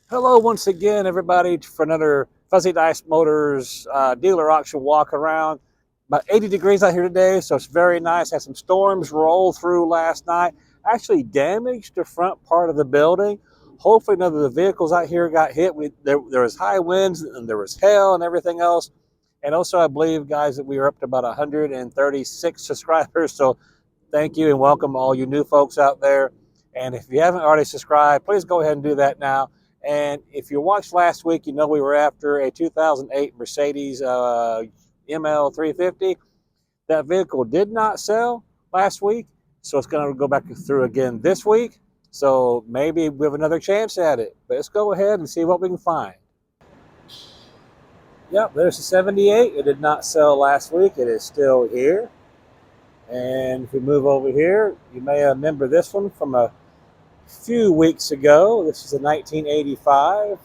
Hello once again, everybody, for another Fuzzy Dice Motors dealer auction walk around. About 80 degrees out here today, so it's very nice. Had some storms roll through last night. Actually damaged the front part of the building. Hopefully none of the vehicles out here got hit. There was high winds and there was hail and everything else. And also I believe, guys, that we are up to about 136 subscribers. So thank you and welcome all you new folks out there. And if you haven't already subscribed, please go ahead and do that now. And if you watched last week, you know we were after a 2008 Mercedes ML350. That vehicle did not sell last week, so it's going to go back through again this week. So maybe we have another chance at it. But let's go ahead and see what we can find. Yep, there's the 78. It did not sell last week. It is still here. And if we move over here, you may remember this one from a few weeks ago. This is a 1985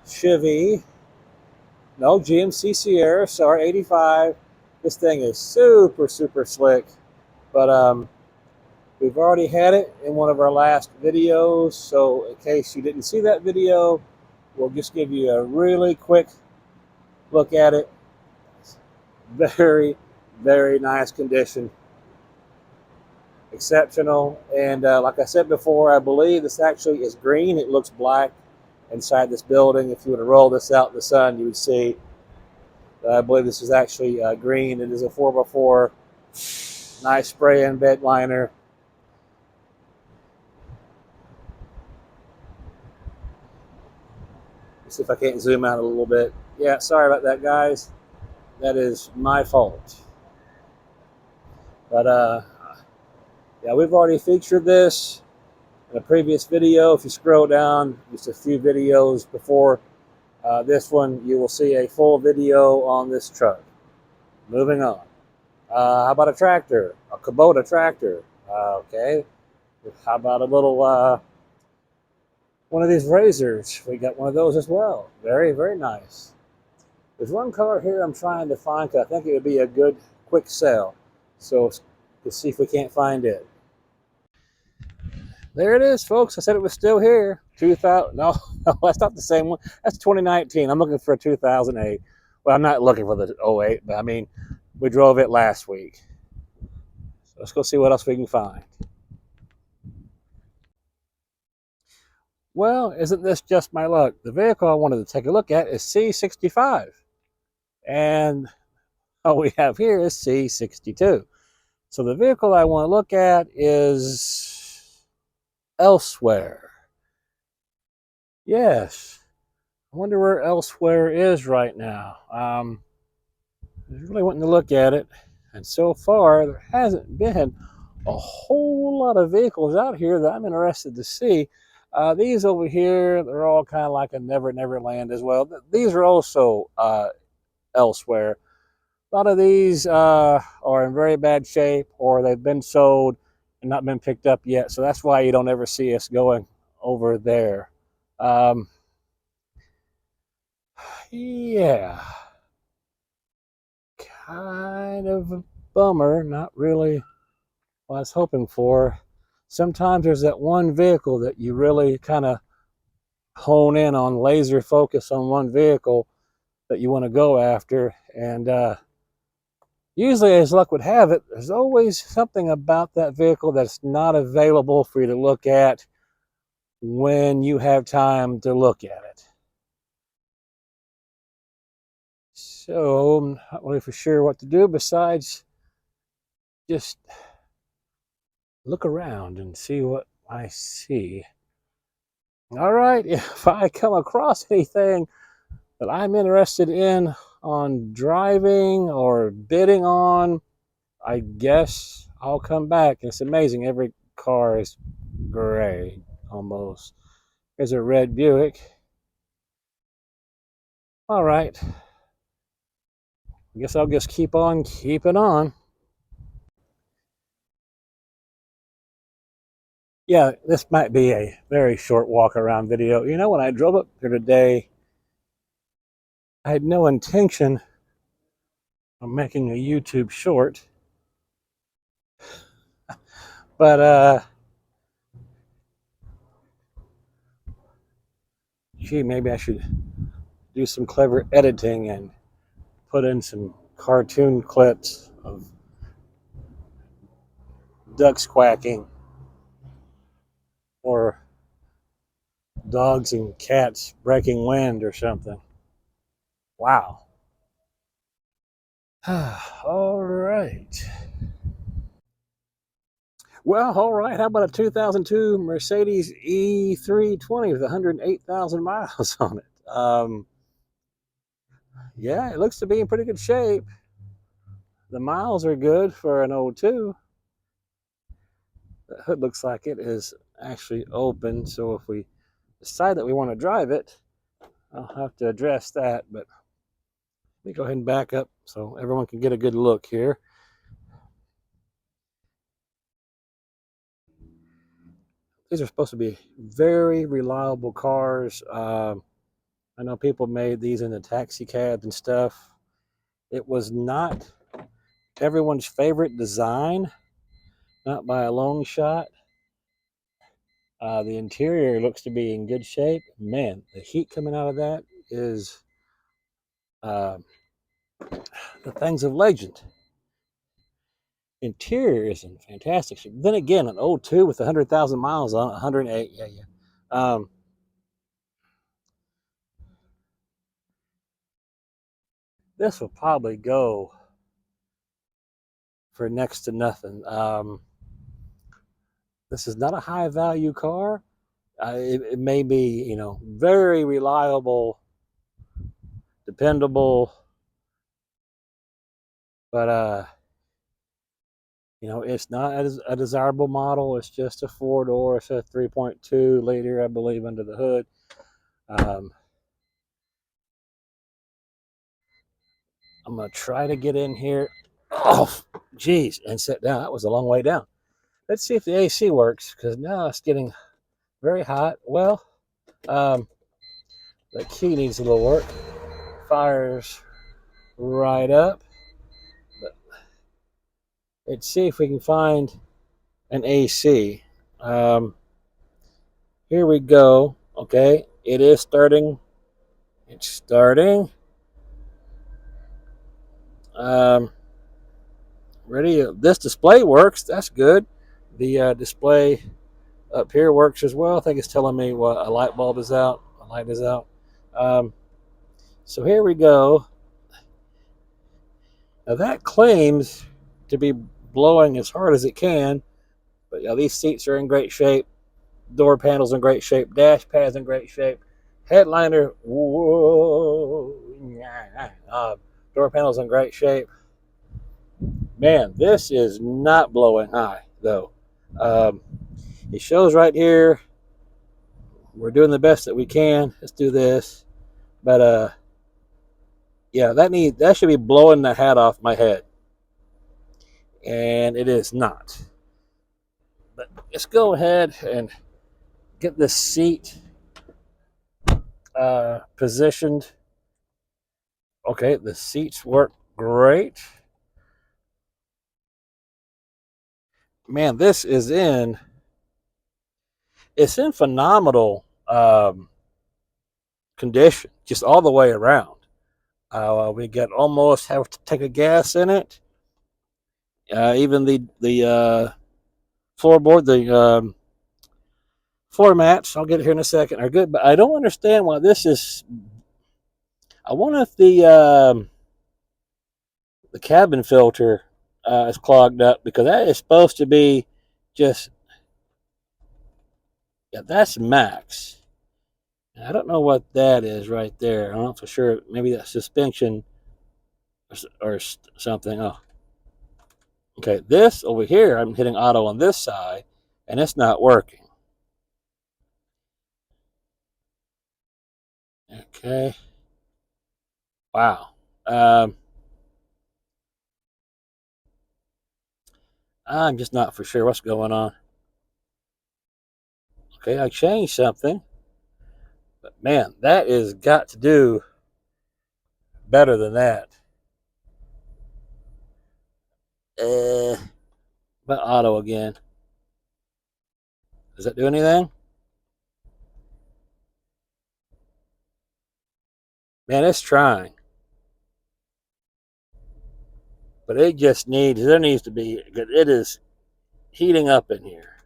Chevy, no, GMC Sierra, sorry, 85. This thing is super slick, but we've already had it in one of our last videos, so in case you didn't see that video, we'll just give you a really quick look at it. Very nice condition, exceptional. And like I said before, I believe this actually is green. It looks black inside this building. If you were to roll this out in the sun, you would see, I believe this is actually green. It is a 4x4, nice spray in bed liner. Let's see if I can't zoom out a little bit. Yeah, sorry about that, guys. That is my fault. But yeah, we've already featured this in a previous video. If you scroll down just a few videos before this one, you will see a full video on this truck. Moving on. How about a tractor? A Kubota tractor. Okay. How about a little one of these razors? We got one of those as well. Very nice. There's one car here I'm trying to find because I think it would be a good quick sell. So let's see if we can't find it. There it is, folks. I said it was still here. 2000. No, that's not the same one. That's 2019. I'm looking for a 2008. Well, I'm not looking for the 08, but I mean, we drove it last week. So let's go see what else we can find. Well, isn't this just my luck? The vehicle I wanted to take a look at is C65. And all we have here is C62. So the vehicle I want to look at is elsewhere. Yes. I wonder where elsewhere is right now. I was really wanting to look at it. And so far, there hasn't been a whole lot of vehicles out here that I'm interested to see. These over here, they're all kind of like a Never Land as well. These are also elsewhere. A lot of these are in very bad shape, or they've been sold and not been picked up yet. So that's why you don't ever see us going over there. Yeah. Kind of a bummer. Not really what I was hoping for. Sometimes there's that one vehicle that you really kind of hone in on, laser focus on one vehicle that you want to go after. And usually, as luck would have it, there's always something about that vehicle that's not available for you to look at when you have time to look at it. So I'm not really for sure what to do besides just look around and see what I see. All right, if I come across anything that I'm interested in on driving or bidding on, I guess I'll come back. It's amazing. Every car is gray almost. There's a red Buick. All right. I guess I'll just keep on keeping on. Yeah, this might be a very short walk around video. You know, when I drove up here today, I had no intention of making a YouTube short. But gee, maybe I should do some clever editing and put in some cartoon clips of ducks quacking or dogs and cats breaking wind or something. Wow. All right. Well, all right. How about a 2002 Mercedes E320 with 108,000 miles on it? Yeah, it looks to be in pretty good shape. The miles are good for an '02. The hood looks like it is actually open, so if we decide that we want to drive it, I'll have to address that. But let me go ahead and back up so everyone can get a good look here. These are supposed to be very reliable cars. I know people made these in the taxi cabs and stuff. It was not everyone's favorite design, not by a long shot. The interior looks to be in good shape. Man, the heat coming out of that is uh, the things of legend. Interior is in fantastic shape. Then again, an '02 with 100,000 miles on it, 108. Yeah, yeah. This will probably go for next to nothing. This is not a high value car. It may be, very reliable, dependable, but it's not a desirable model. It's just a 4-door. It's a 3.2 liter, I believe, under the hood. I'm gonna try to get in here. Oh, geez, and sit down. That was a long way down. Let's see if the AC works, because now it's getting very hot. Well, um, the key needs a little work. Fires right up. But let's see if we can find an AC. Here we go. Okay, it is starting. It's starting. Um, Ready? This display works. That's good. The display up here works as well. I think it's telling me what a light bulb is out. A light is out. Um, so here we go. Now that claims to be blowing as hard as it can, but these seats are in great shape. Door panels in great shape. Dash pads in great shape. Headliner, whoa, door panels in great shape. Man, this is not blowing high though. Um, it shows right here. We're doing the best that we can. Let's do this. But yeah, that should be blowing the hat off my head, and it is not. But let's go ahead and get this seat positioned. Okay, the seats work great. Man, this is it's in phenomenal condition, just all the way around. We got almost have to take a gas in it. Even the floorboard, the floor mats, I'll get it here in a second, are good. But I don't understand why this is. I wonder if the cabin filter is clogged up, because that is supposed to be just, yeah, that's max. I don't know what that is right there. I'm not for sure. Maybe that suspension or something. Oh, okay. This over here, I'm hitting auto on this side, and it's not working. Okay. Wow. I'm just not for sure what's going on. Okay, I changed something, but man, that is got to do better than that. But auto again. Does that do anything? Man, it's trying. But it just needs, there needs to be, it is heating up in here.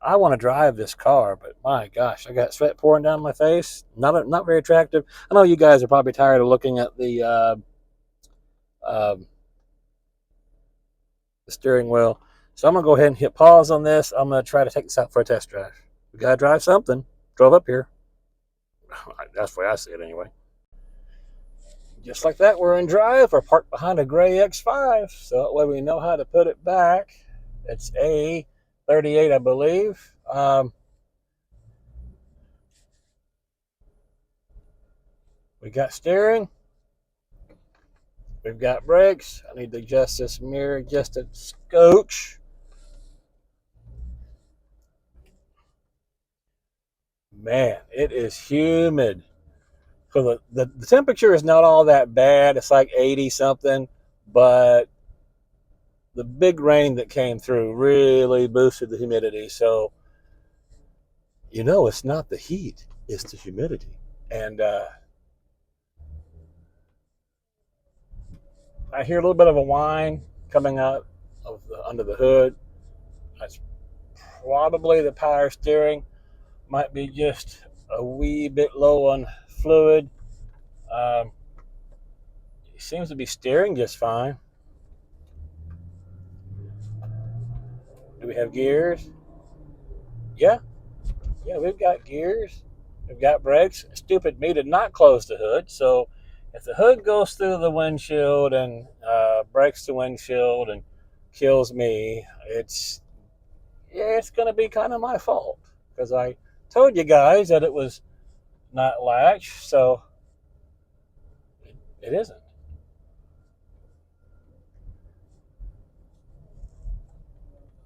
I want to drive this car, but my gosh, I got sweat pouring down my face. Not very attractive. I know you guys are probably tired of looking at uh, the steering wheel. So I'm going to go ahead and hit pause on this. I'm going to try to take this out for a test drive. We got to drive something. Drove up here. That's the way I see it anyway. Just like that, we're in drive. We're parked behind a gray X5. So that way we know how to put it back. It's A38, I believe. We got steering. We've got brakes. I need to adjust this mirror just a scotch. Man, it is humid. So the temperature is not all that bad. It's like 80 something, but the big rain that came through really boosted the humidity. So, it's not the heat, it's the humidity. And I hear a little bit of a whine coming out of under the hood. That's probably the power steering. Might be just a wee bit low on fluid. It seems to be steering just fine. Do we have gears? Yeah, we've got gears. We've got brakes. Stupid me did not close the hood. So if the hood goes through the windshield and breaks the windshield and kills me, it's going to be kind of my fault because I told you guys that it was not latch, so it isn't.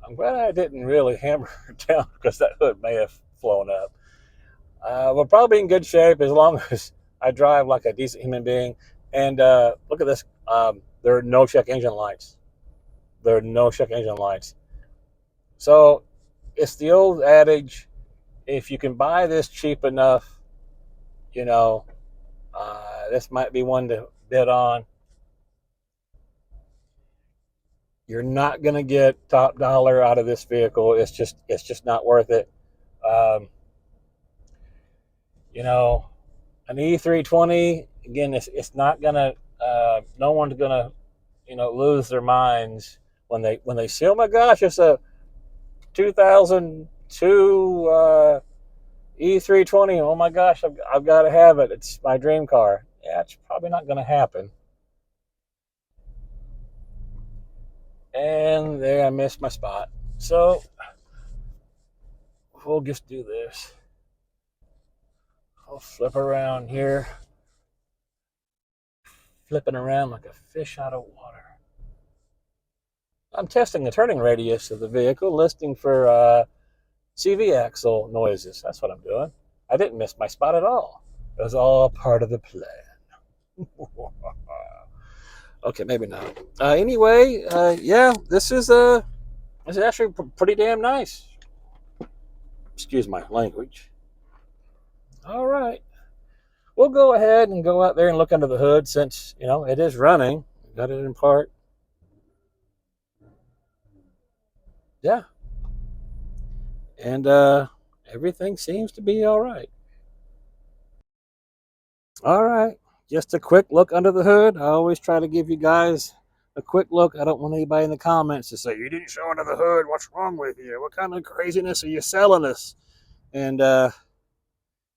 I'm glad I didn't really hammer it down because that hood may have flown up. We're probably in good shape as long as I drive like a decent human being. And look at this. There are no check engine lights. There are no check engine lights. So it's the old adage, if you can buy this cheap enough, you know, this might be one to bid on. You're not going to get top dollar out of this vehicle. It's just not worth it. Um, an E320, again, it's not going to, no one's going to, lose their minds when they see, oh my gosh, it's a 2002 E320. Oh my gosh, I've got to have it. It's my dream car. Yeah, it's probably not going to happen. And there, I missed my spot. So we'll just do this. I'll flip around here. Flipping around like a fish out of water. I'm testing the turning radius of the vehicle, listening for CV axle noises. That's what I'm doing. I didn't miss my spot at all. It was all part of the plan. Okay, maybe not. Anyway, yeah, this is actually pretty damn nice. Excuse my language. All right. We'll go ahead and go out there and look under the hood since, it is running. Got it in park. Yeah. And everything seems to be all right. All right. Just a quick look under the hood. I always try to give you guys a quick look. I don't want anybody in the comments to say, you didn't show under the hood. What's wrong with you? What kind of craziness are you selling us? And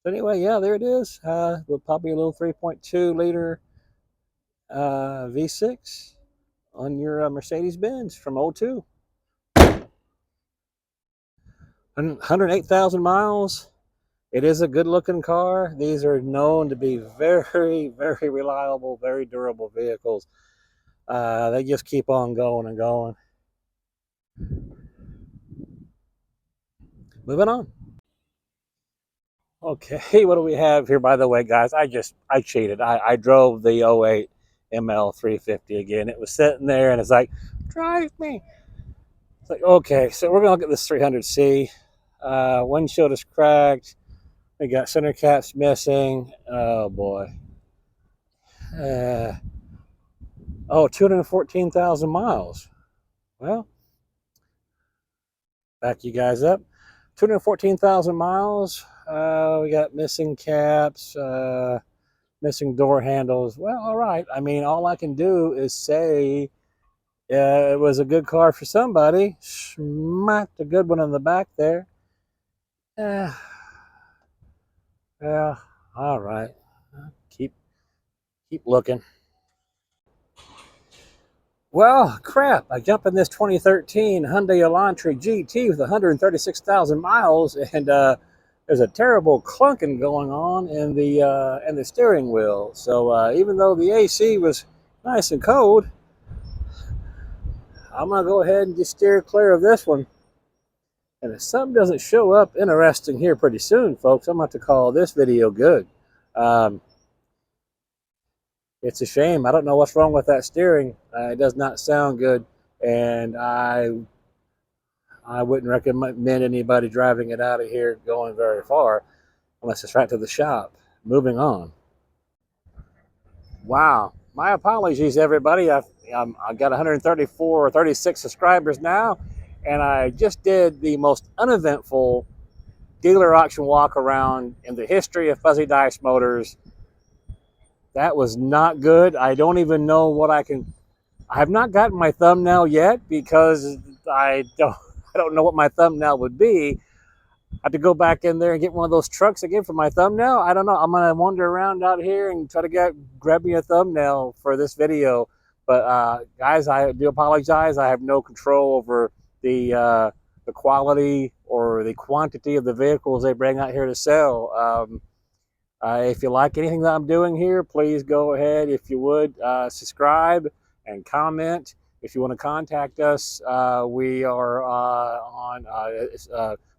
anyway, yeah, there it is. Probably a little 3.2 liter V6 on your Mercedes Benz from 02. 108,000 miles. It is a good looking car. These are known to be very, very reliable, very durable vehicles. They just keep on going and going. Moving on. Okay, what do we have here? By the way, guys, I cheated. I drove the 08 ML350 again. It was sitting there and it's like, drive me. It's like, okay, so we're going to look at this 300C. Windshield is cracked. We got center caps missing. Oh boy. Uh, 214,000 miles. Well, back you guys up. 214,000 miles. We got missing caps, missing door handles. Well, all right. I mean, all I can do is say it was a good car for somebody. Smacked a good one in the back there. Yeah, yeah. All right. Keep looking. Well, crap. I jump in this 2013 Hyundai Elantra GT with 136,000 miles, and there's a terrible clunking going on in the steering wheel. So even though the AC was nice and cold, I'm gonna go ahead and just steer clear of this one. And if something doesn't show up interesting here pretty soon, folks, I'm gonna have to call this video good. Um, it's a shame. I don't know what's wrong with that steering. It does not sound good, and I wouldn't recommend anybody driving it out of here going very far unless it's right to the shop. Moving on. Wow. My apologies, everybody. I've got 134 or 36 subscribers now, and I just did the most uneventful dealer auction walk around in the history of Fuzzy Dice Motors. That was not good. I don't even know what I have not gotten my thumbnail yet because I don't know what my thumbnail would be. I have to go back in there and get one of those trucks again for my thumbnail. I don't know. I'm gonna wander around out here and try to grab me a thumbnail for this video. But guys, I do apologize. I have no control over the quality or the quantity of the vehicles they bring out here to sell. If you like anything that I'm doing here, please go ahead, if you would, subscribe and comment. If you want to contact us, we are on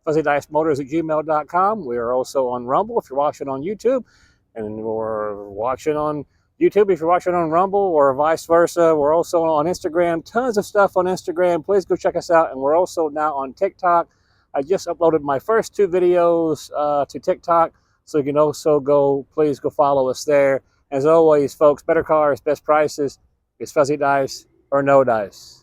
fuzzydicemotors@gmail.com. We are also on Rumble if you're watching on YouTube, and we're watching on YouTube if you're watching on Rumble, or vice versa. We're also on Instagram. Tons of stuff on Instagram. Please go check us out. And we're also now on TikTok. I just uploaded my first 2 videos to TikTok, so you can also please go follow us there. As always, folks, better cars, best prices. It's Fuzzy Dice or no dice.